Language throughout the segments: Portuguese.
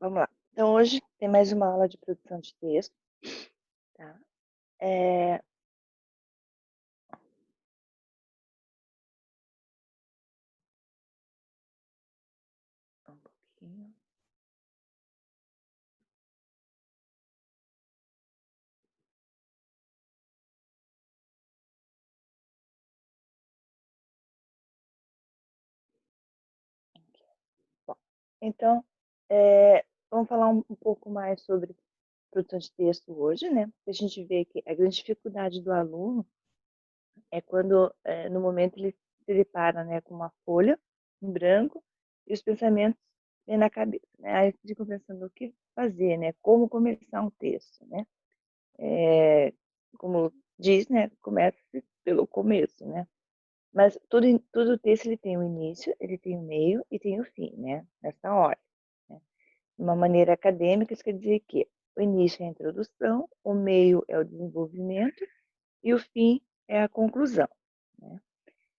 Vamos lá. Então, hoje tem mais uma aula de produção de texto, tá? É, um pouquinho. Bom, então, vamos falar um pouco mais sobre produção de texto hoje, né? A gente vê que a grande dificuldade do aluno é quando, no momento, ele se depara, né, com uma folha em branco e os pensamentos vêm na cabeça, né? Aí ficam pensando o que fazer, né? Como começar um texto, né? Como diz, né? Começa pelo começo, né? Mas todo texto ele tem o início, ele tem o meio e tem o fim, né? Nessa ordem, né? De uma maneira acadêmica, isso quer dizer que o início é a introdução, o meio é o desenvolvimento e o fim é a conclusão, né?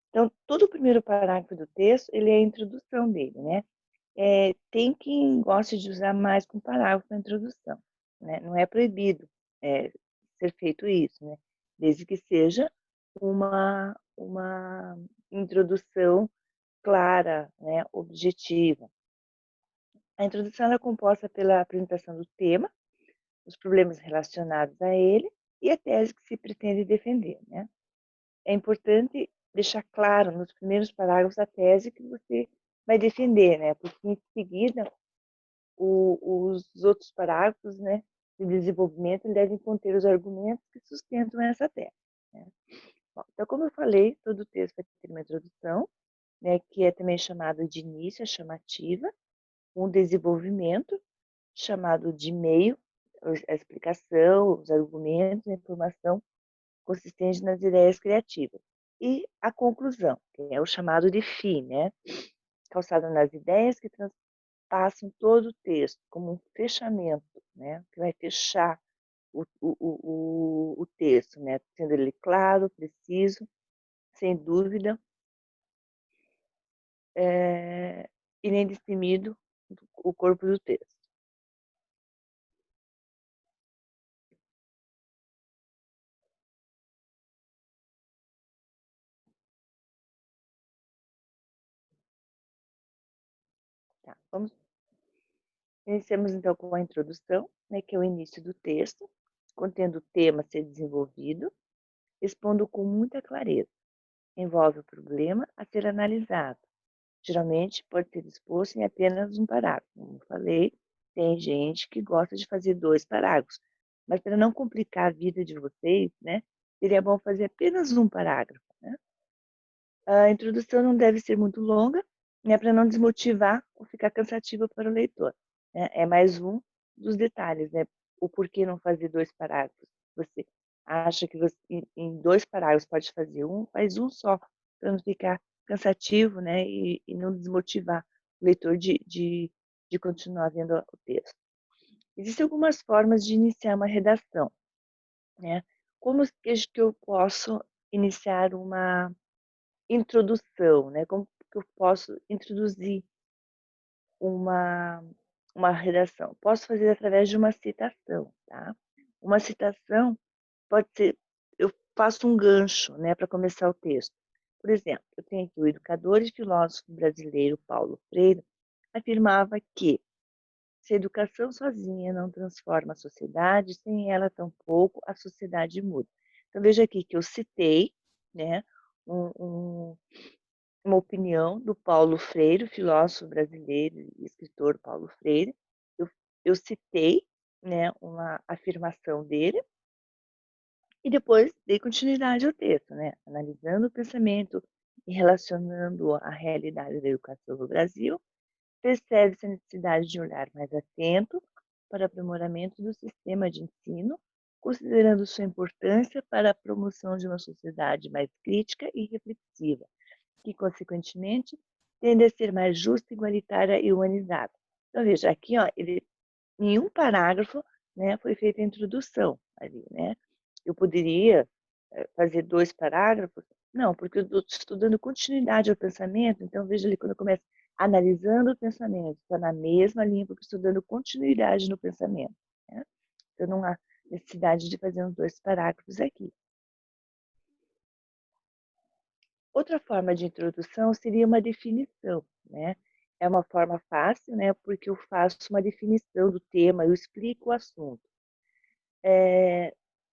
Então, todo o primeiro parágrafo do texto, ele é a introdução dele, né? Tem quem goste de usar mais que um parágrafo na introdução, né? Não é proibido ser feito isso, né? Desde que seja uma introdução clara, né? Objetiva. A introdução é composta pela apresentação do tema, os problemas relacionados a ele e a tese que se pretende defender, né? É importante deixar claro nos primeiros parágrafos a tese que você vai defender, né? Porque em seguida os outros parágrafos, né, de desenvolvimento devem conter os argumentos que sustentam essa tese, né? Bom, então, como eu falei, todo texto vai ter uma introdução, né, que é também chamado de início, a chamativa, um desenvolvimento, chamado de meio, a explicação, os argumentos, a informação consistente nas ideias criativas. E a conclusão, que é o chamado de fim, né? Calçada nas ideias que transpassam todo o texto, como um fechamento, né? Que vai fechar o texto, né? Sendo ele claro, preciso, sem dúvida, e nem destemido o corpo do texto. Tá, iniciamos então com a introdução, né, que é o início do texto, contendo o tema a ser desenvolvido, expondo com muita clareza. Envolve o problema a ser analisado. Geralmente pode ser exposto em apenas um parágrafo. Como eu falei, tem gente que gosta de fazer 2 parágrafos, mas para não complicar a vida de vocês, né, seria bom fazer apenas um parágrafo, né? A introdução não deve ser muito longa, né, para não desmotivar ou ficar cansativa para o leitor, né? É mais um dos detalhes, né? O porquê não fazer 2 parágrafos. Você acha que você, em 2 parágrafos pode fazer um, faz um só, para não ficar cansativo, né? E não desmotivar o leitor de continuar vendo o texto. Existem algumas formas de iniciar uma redação, né? Como que eu posso iniciar uma introdução, né? Como que eu posso introduzir uma, uma redação? Posso fazer através de uma citação, tá? Uma citação pode ser, eu faço um gancho, né, para começar o texto. Por exemplo, eu tenho aqui o educador e filósofo brasileiro Paulo Freire afirmava que se a educação sozinha não transforma a sociedade, sem ela tampouco a sociedade muda. Então veja aqui que eu citei, né, um, um, uma opinião do Paulo Freire, filósofo brasileiro e escritor Paulo Freire. Eu, eu citei, né, uma afirmação dele e depois dei continuidade ao texto, né, analisando o pensamento e relacionando a realidade da educação no Brasil, percebe-se a necessidade de olhar mais atento para o aprimoramento do sistema de ensino, considerando sua importância para a promoção de uma sociedade mais crítica e reflexiva, que, consequentemente, tende a ser mais justa, igualitária e humanizada. Então, veja, aqui, ó, em um parágrafo, né, foi feita a introdução ali, né? Eu poderia fazer 2 parágrafos? Não, porque eu estou dando continuidade ao pensamento, então veja ali quando eu começo analisando o pensamento, está na mesma linha, porque estou dando continuidade no pensamento, né? Então, não há necessidade de fazer uns 2 parágrafos aqui. Outra forma de introdução seria uma definição, né? É uma forma fácil, né? Porque eu faço uma definição do tema, eu explico o assunto.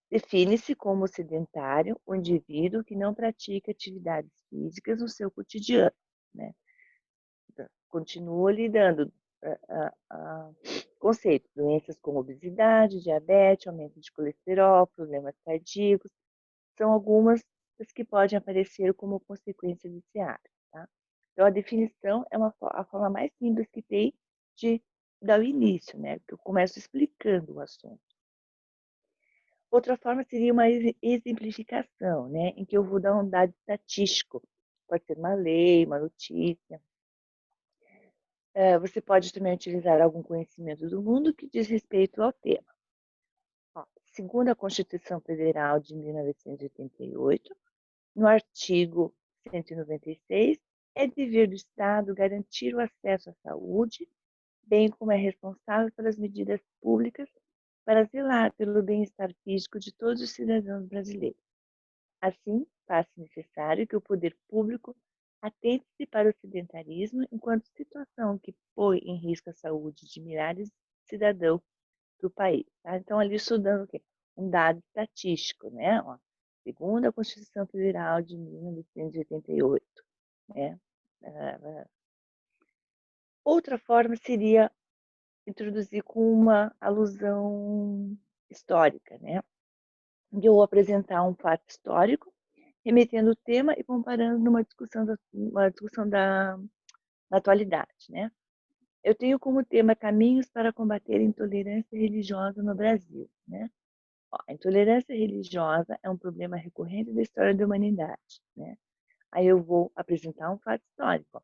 Define-se como sedentário o indivíduo que não pratica atividades físicas no seu cotidiano, né? Então, continua lidando conceito, doenças como obesidade, diabetes, aumento de colesterol, problemas cardíacos, são algumas das que podem aparecer como consequência desse hábito, tá? Então, a definição é a forma mais simples que tem de dar o início, né? Que eu começo explicando o assunto. Outra forma seria uma exemplificação, né? Em que eu vou dar um dado estatístico. Pode ser uma lei, uma notícia. Você pode também utilizar algum conhecimento do mundo que diz respeito ao tema. Ó, segundo a Constituição Federal de 1988, no artigo 196, é dever do Estado garantir o acesso à saúde, bem como é responsável pelas medidas públicas para zelar pelo bem-estar físico de todos os cidadãos brasileiros. Assim, faz-se necessário que o poder público atente-se para o sedentarismo enquanto situação que põe em risco a saúde de milhares de cidadãos do país. Tá? Então, ali estudando o quê? Um dado estatístico, né? Ó, segundo a Constituição Federal de 1988. Né? Outra forma seria introduzir com uma alusão histórica, né? Eu vou apresentar um fato histórico, remetendo o tema e comparando numa discussão da atualidade, né? Eu tenho como tema caminhos para combater a intolerância religiosa no Brasil, né? Ó, a intolerância religiosa é um problema recorrente da história da humanidade, né? Aí eu vou apresentar um fato histórico.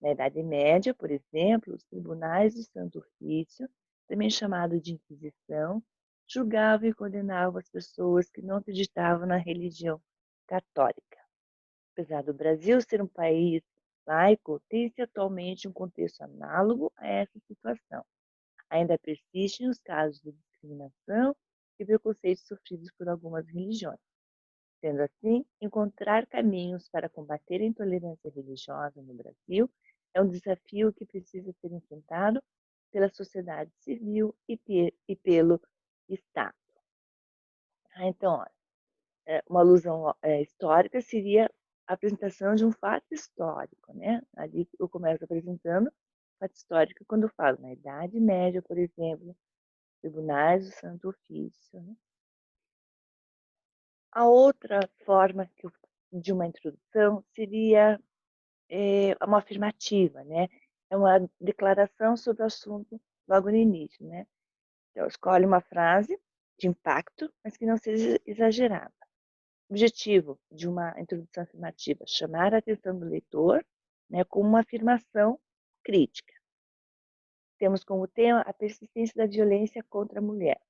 Na Idade Média, por exemplo, os tribunais de Santo Ofício, também chamado de Inquisição, julgavam e condenavam as pessoas que não acreditavam na religião católica. Apesar do Brasil ser um país laico, tem-se atualmente um contexto análogo a essa situação. Ainda persistem os casos de discriminação e preconceitos sofridos por algumas religiões. Sendo assim, encontrar caminhos para combater a intolerância religiosa no Brasil é um desafio que precisa ser enfrentado pela sociedade civil e pelo Estado. Então, olha, uma alusão histórica seria a apresentação de um fato histórico, né? Ali eu começo apresentando fato histórico quando eu falo na Idade Média, por exemplo, tribunais do Santo Ofício. Né? A outra forma de uma introdução seria uma afirmativa, né? É uma declaração sobre o assunto logo no início, né? Então, escolhe uma frase de impacto, mas que não seja exagerada. Objetivo de uma introdução afirmativa: chamar a atenção do leitor, né, com uma afirmação crítica. Temos como tema a persistência da violência contra a mulher.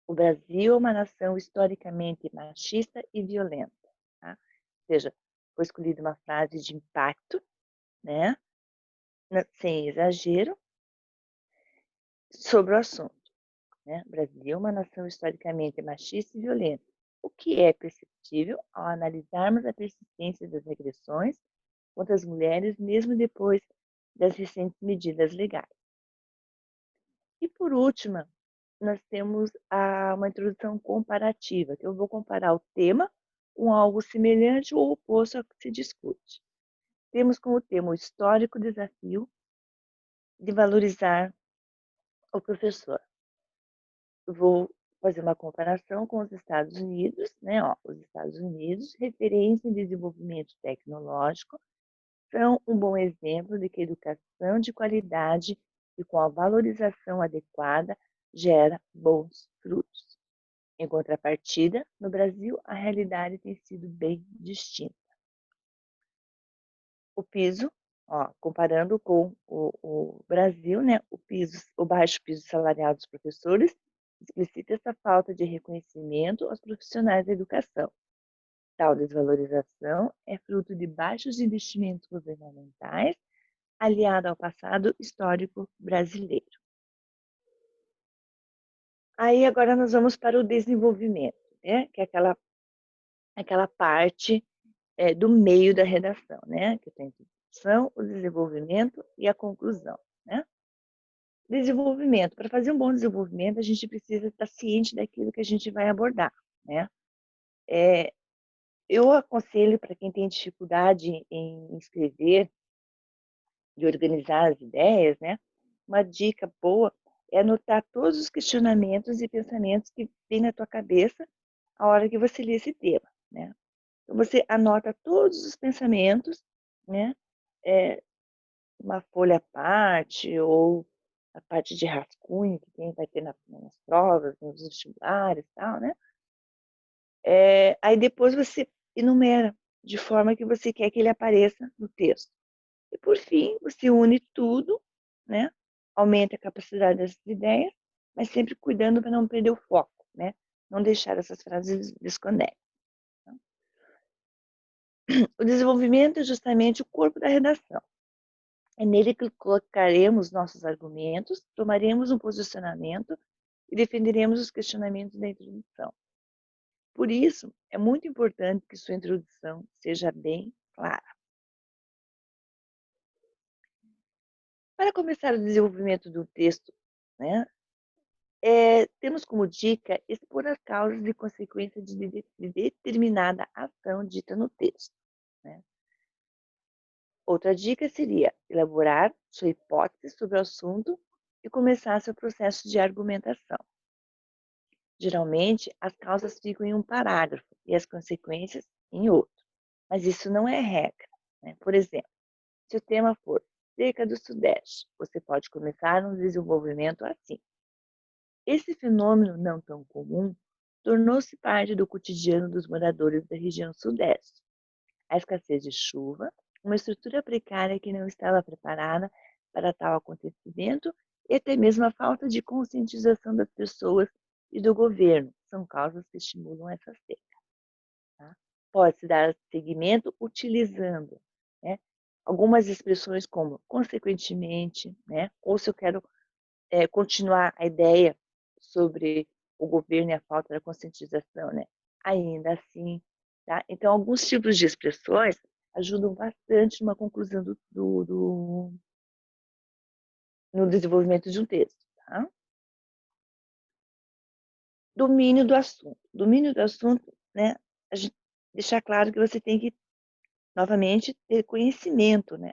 O Brasil é uma nação historicamente machista e violenta. Tá? Ou seja, foi escolhida uma frase de impacto, né, sem exagero, sobre o assunto. Né? O Brasil é uma nação historicamente machista e violenta, o que é perceptível ao analisarmos a persistência das agressões contra as mulheres, mesmo depois das recentes medidas legais. E, por último, nós temos uma introdução comparativa, que eu vou comparar o tema com algo semelhante ou oposto ao que se discute. Temos como tema o histórico desafio de valorizar o professor. Eu vou fazer uma comparação com os Estados Unidos, né? Ó, os Estados Unidos, referência em desenvolvimento tecnológico, são um bom exemplo de que a educação de qualidade e com a valorização adequada gera bons frutos. Em contrapartida, no Brasil, a realidade tem sido bem distinta. O piso, ó, comparando com o Brasil, né, o baixo piso salarial dos professores explicita essa falta de reconhecimento aos profissionais da educação. Tal desvalorização é fruto de baixos investimentos governamentais aliado ao passado histórico brasileiro. Aí agora nós vamos para o desenvolvimento, né? Que é aquela parte do meio da redação, né? Que tem a introdução, o desenvolvimento e a conclusão, né? Desenvolvimento. Para fazer um bom desenvolvimento, a gente precisa estar ciente daquilo que a gente vai abordar, né? Eu aconselho para quem tem dificuldade em escrever, de organizar as ideias, né? Uma dica boa é anotar todos os questionamentos e pensamentos que vêm na tua cabeça a hora que você lê esse tema, né? Então, você anota todos os pensamentos, né? É, uma folha à parte ou a parte de rascunho que vai ter nas provas, nos vestibulares e tal, né? Aí depois você enumera de forma que você quer que ele apareça no texto. E por fim, você une tudo, né? Aumenta a capacidade dessas ideias, mas sempre cuidando para não perder o foco, né? Não deixar essas frases desconexas. O desenvolvimento é justamente o corpo da redação. É nele que colocaremos nossos argumentos, tomaremos um posicionamento e defenderemos os questionamentos da introdução. Por isso, é muito importante que sua introdução seja bem clara. Para começar o desenvolvimento do texto, né, temos como dica expor as causas e consequências de determinada ação dita no texto, né? Outra dica seria elaborar sua hipótese sobre o assunto e começar seu processo de argumentação. Geralmente, as causas ficam em um parágrafo e as consequências em outro, mas isso não é regra, né? Por exemplo, se o tema for seca do Sudeste, você pode começar um desenvolvimento assim. Esse fenômeno não tão comum tornou-se parte do cotidiano dos moradores da região Sudeste. A escassez de chuva, uma estrutura precária que não estava preparada para tal acontecimento e até mesmo a falta de conscientização das pessoas e do governo são causas que estimulam essa seca. Tá? Pode-se dar seguimento utilizando, né, algumas expressões como consequentemente, né, ou se eu quero continuar a ideia sobre o governo e a falta da conscientização, né? Ainda assim, tá? Então, alguns tipos de expressões ajudam bastante numa conclusão no desenvolvimento de um texto, tá? Domínio do assunto. Domínio do assunto, né? A gente deixar claro que você tem que, novamente, ter conhecimento, né?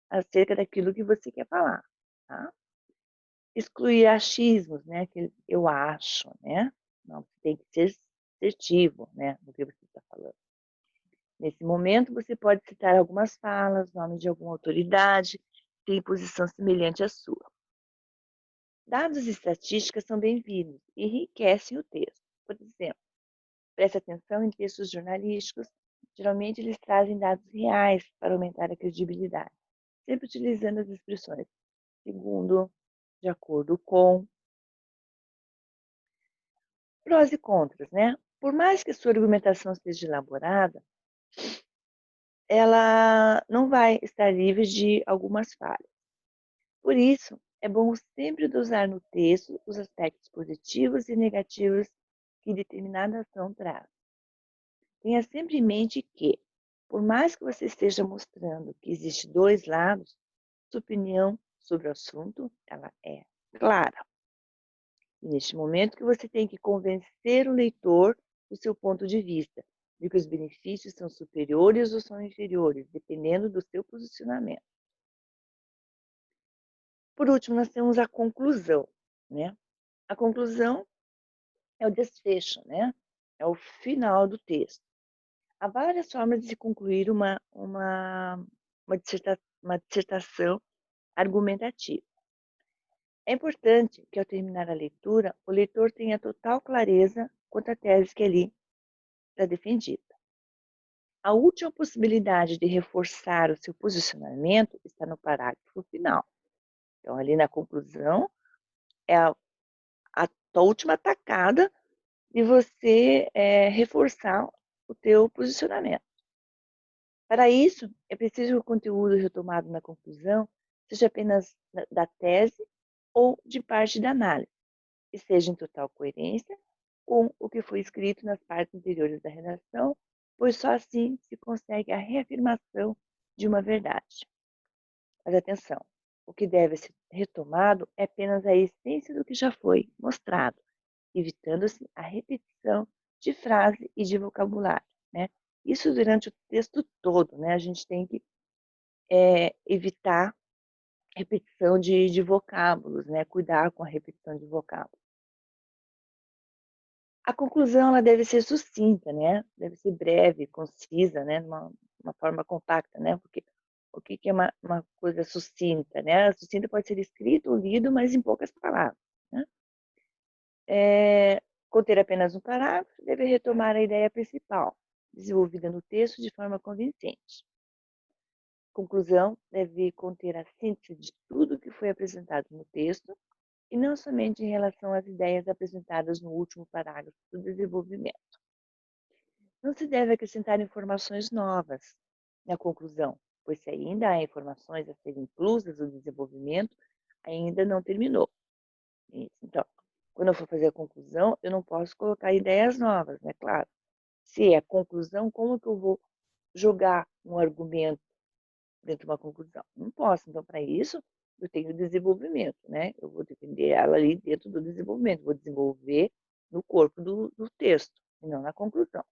Acerca daquilo que você quer falar, tá? Excluir achismos, né? Que eu acho, né? Não, você tem que ser assertivo, né? No que você está falando. Nesse momento, você pode citar algumas falas, nome de alguma autoridade que tem posição semelhante à sua. Dados e estatísticas são bem-vindos e enriquecem o texto. Por exemplo, preste atenção em textos jornalísticos. Geralmente, eles trazem dados reais para aumentar a credibilidade, sempre utilizando as expressões segundo, de acordo com. Prós e contras, né? Por mais que a sua argumentação seja elaborada, ela não vai estar livre de algumas falhas. Por isso, é bom sempre dosar no texto os aspectos positivos e negativos que determinada ação traz. Tenha sempre em mente que, por mais que você esteja mostrando que existe dois lados, sua opinião sobre o assunto, ela é clara. E neste momento que você tem que convencer o leitor do seu ponto de vista, de que os benefícios são superiores ou são inferiores, dependendo do seu posicionamento. Por último, nós temos a conclusão, né? A conclusão é o desfecho, né? É o final do texto. Há várias formas de se concluir uma dissertação argumentativa. É importante que, ao terminar a leitura, o leitor tenha total clareza quanto à tese que ali está defendida. A última possibilidade de reforçar o seu posicionamento está no parágrafo final. Então, ali na conclusão, é a tua última tacada de você reforçar o teu posicionamento. Para isso, é preciso que o conteúdo retomado na conclusão seja apenas da tese ou de parte da análise, e seja em total coerência com o que foi escrito nas partes anteriores da redação, pois só assim se consegue a reafirmação de uma verdade. Mas atenção, o que deve ser retomado é apenas a essência do que já foi mostrado, evitando-se a repetição de frase e de vocabulário, né? Isso durante o texto todo, né? A gente tem que evitar repetição de vocábulos, né? Cuidar com a repetição de vocábulos. A conclusão ela deve ser sucinta, né? Deve ser breve, concisa, né? Uma forma compacta, né? Porque o que é uma coisa sucinta, né? Sucinta pode ser escrito ou lido, mas em poucas palavras, né? Conter apenas um parágrafo, deve retomar a ideia principal, desenvolvida no texto de forma convincente. Conclusão deve conter a síntese de tudo que foi apresentado no texto, e não somente em relação às ideias apresentadas no último parágrafo do desenvolvimento. Não se deve acrescentar informações novas na conclusão, pois se ainda há informações a serem inclusas no desenvolvimento, ainda não terminou. Então, quando eu for fazer a conclusão, eu não posso colocar ideias novas, né? Claro. Se é conclusão, como que eu vou jogar um argumento dentro de uma conclusão? Não posso. Então, para isso, eu tenho desenvolvimento, né? Eu vou defender ela ali dentro do desenvolvimento, vou desenvolver no corpo do texto, e não na conclusão.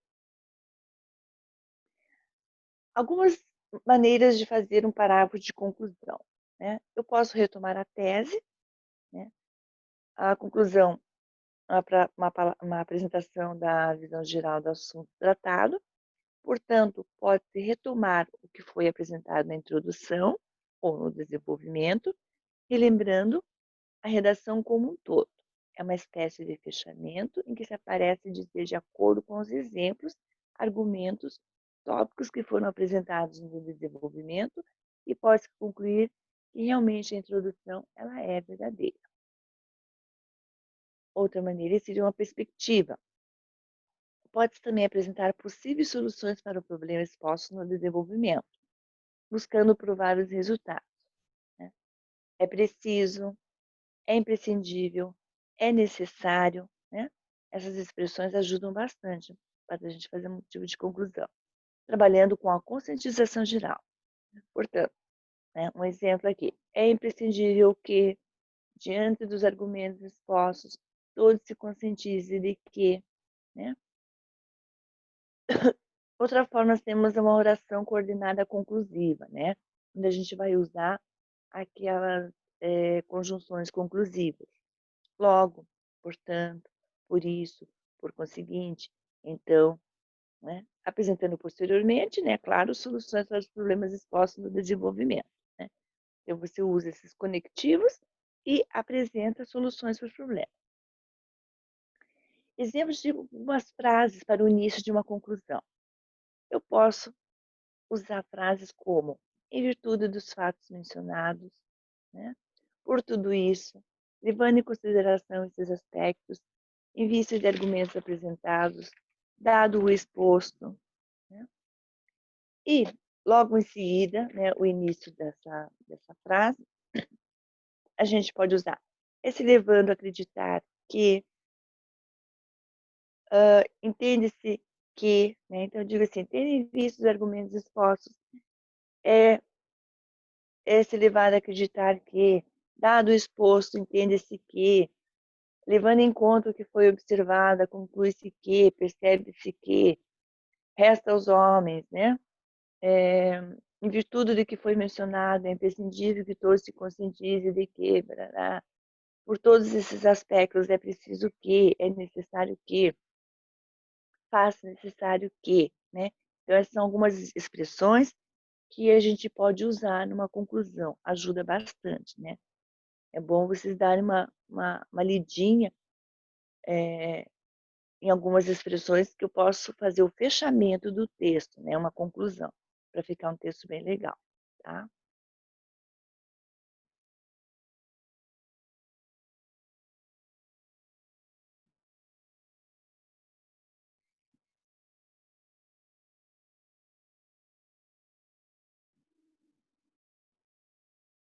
Algumas maneiras de fazer um parágrafo de conclusão, né? Eu posso retomar a tese, né? A conclusão, uma apresentação da visão geral do assunto tratado, portanto, pode-se retomar o que foi apresentado na introdução ou no desenvolvimento, relembrando a redação como um todo. É uma espécie de fechamento em que se aparece dizer de acordo com os exemplos, argumentos, tópicos que foram apresentados no desenvolvimento, e pode-se concluir que realmente a introdução ela é verdadeira. Outra maneira seria uma perspectiva. Pode-se também apresentar possíveis soluções para o problema exposto no desenvolvimento, buscando provar os resultados, né? É preciso, é imprescindível, é necessário, né? Essas expressões ajudam bastante para a gente fazer um tipo de conclusão, trabalhando com a conscientização geral. Portanto, né, um exemplo aqui, é imprescindível que, diante dos argumentos expostos, todos se conscientizem de que, né? Outra forma, nós temos uma oração coordenada conclusiva, né? Onde a gente vai usar aquelas conjunções conclusivas. Logo, portanto, por isso, por conseguinte, então, né? Apresentando posteriormente, né? Claro, soluções para os problemas expostos no desenvolvimento, né? Então, você usa esses conectivos e apresenta soluções para os problemas. Exemplos de algumas frases para o início de uma conclusão. Eu posso usar frases como, em virtude dos fatos mencionados, né? Por tudo isso, levando em consideração esses aspectos, em vista de argumentos apresentados, dado o exposto, né? E, logo em seguida, né, o início dessa frase, a gente pode usar, se levando a acreditar que, entende-se que, né, então eu digo assim, tendo em vista os argumentos expostos, é se levado a acreditar que, dado o exposto, entende-se que, levando em conta o que foi observado, conclui-se que, percebe-se que, resta aos homens, né? Em virtude do que foi mencionado, é imprescindível que todos se conscientizem de que, barará, por todos esses aspectos, é preciso que, é necessário que, faça necessário que, né? Então, essas são algumas expressões que a gente pode usar numa conclusão, ajuda bastante, né? É bom vocês darem uma lidinha em algumas expressões que eu posso fazer o fechamento do texto, né? Uma conclusão, para ficar um texto bem legal, tá?